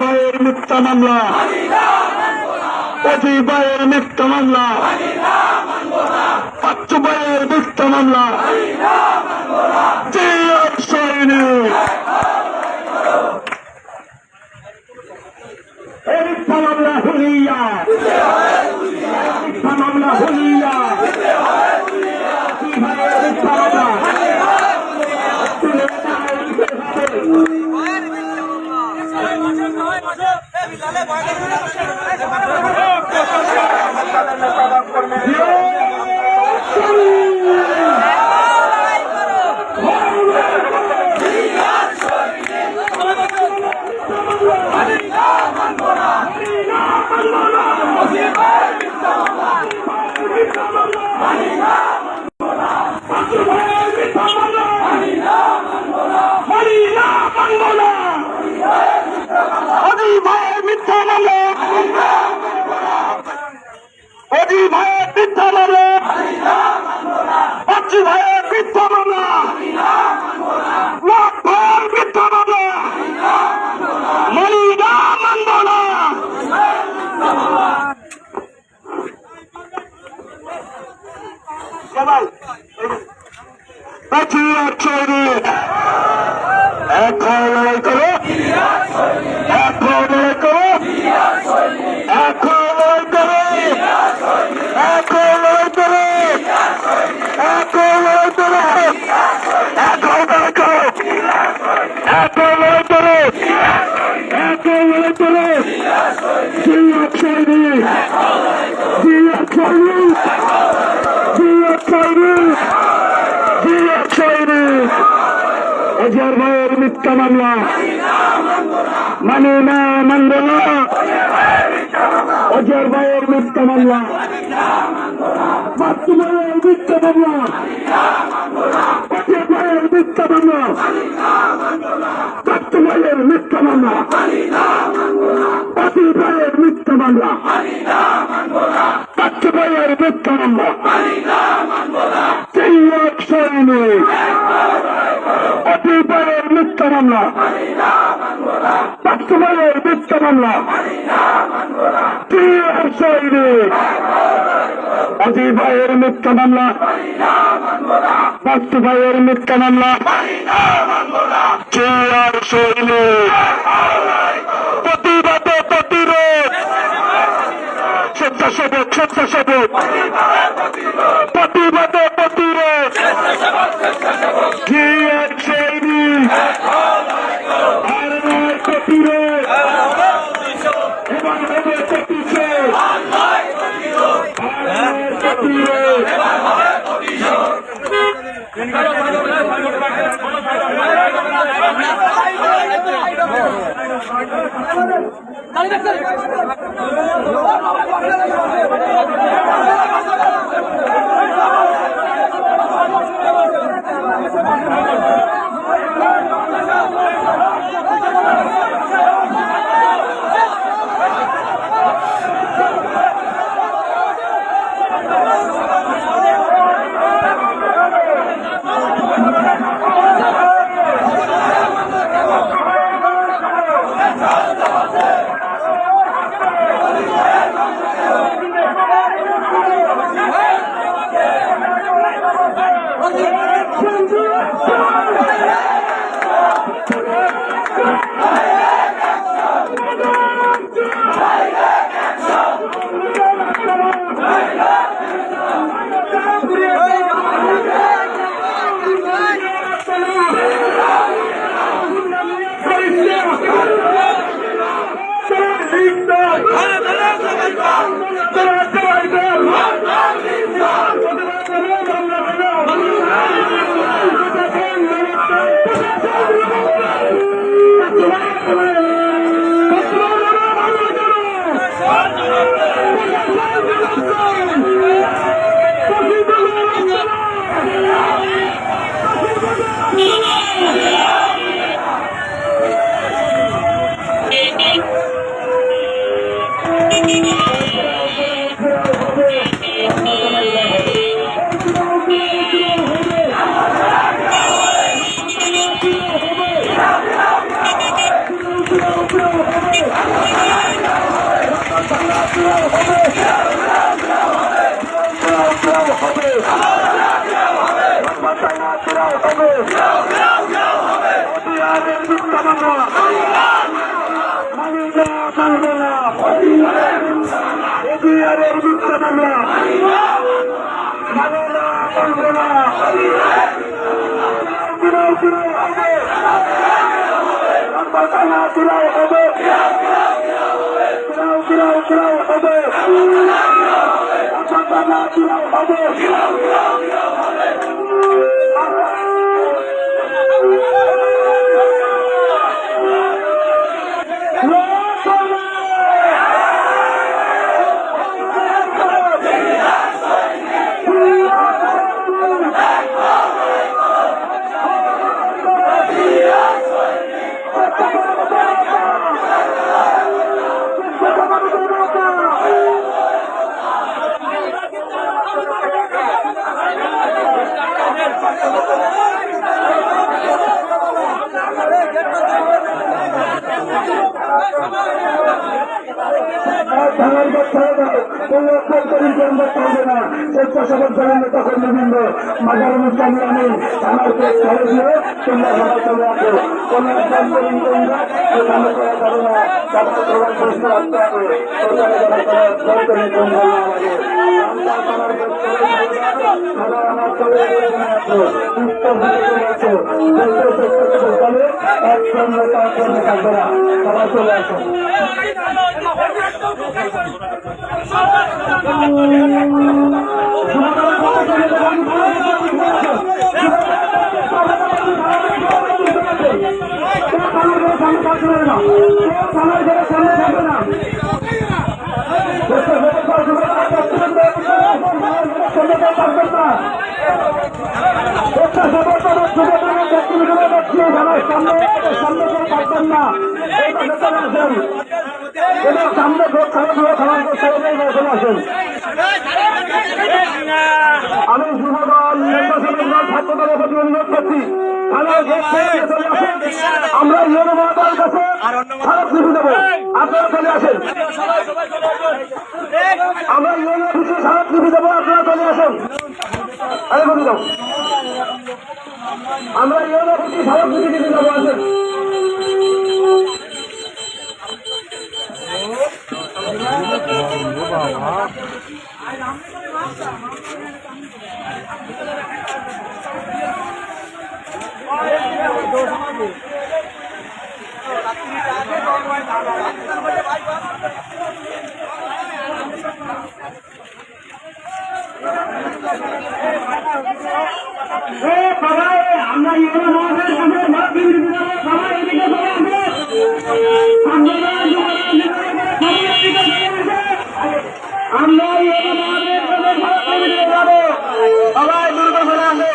ভাইয়ের মিথ্যা মামলা, অজয় ভাইয়ের মিথ্যা মামলা, বাচ্চু ভাইয়ের মিথ্যা মামলা, জিয়ার সৈনিক মিথ্যা মামলা হুলিয়া, মিথ্যা মামলা হুলিয়া, ভাইয়ের মিথ্যা মামলা অজয় ভাইয়ের মিথ্যা মামলা মানি না, মানব না। অজয় ভাইয়ের মিথ্যা মামলা, বাচ্চু ভাইয়ের মিথ্যা মামলা, অজয় ভাইয়ের মিথ্যা মামলা, বাচ্চু ভাইয়ের মিথ্যা মামলা, অজয় ভাইয়ের মিথ্যা মামলা, বাচ্চু ভাইয়ের মিথ্যা মামলা, জিয়ার সৈনিক অজয় ভাইয়ের মিথ্যা মামলা, বাচ্চু ভাইয়ের মিথ্যা মামলা, জিয়ার সৈনিক অজয় ভাইয়ের মিথ্যা মামলা, বাচ্চু ভাইয়ের মিথ্যা মামলা, জিয়ার সৈনিক প্রতিবাদে প্রতিরোধ, স্বেচ্ছাসেবক স্বেচ্ছাসেবক প্রতিবাদে প্রতিরোধ, জিয়ার সৈনিক আর নয় প্রতিরোধ, এবার হবে প্রতিশোধ, আর নয় প্রতিরোধ। কর্মবৃন্দ মাজার অনুষ্ঠানে আমি আমাকে ছেড়ে দিয়ে তোমরা সবাই চলে আসো। কোন একজন করা যাবে না, তাদের সবার প্রশ্ন রাখতে হবে। একসঙ্গে তার কর্মে থাকবে না, সবাই চলে আসো। সামনে আমি যুবদল নির্বাচনের দল ছাত্রদলের প্রতি অনুরোধ করছি, আমরা ইউনো মহাদলের কাছে স্মারকলিপি দেবো, আপনারা চলে আসেন। আমরা ইউনো অফিসে স্মারকলিপি দেবো, আপনারা চলে আসেন। আরে বলি দাও, আমরা ইউনো অফিসে স্মারকলিপি দিতে যাবো, আসেন। আমরা ইউনো মহাদলের সামনে সবাই এদিকে চলে আসে। আমরা ইউনো মহাদলের সামনে যাবো, সবাই দ্রুত চলে আসে।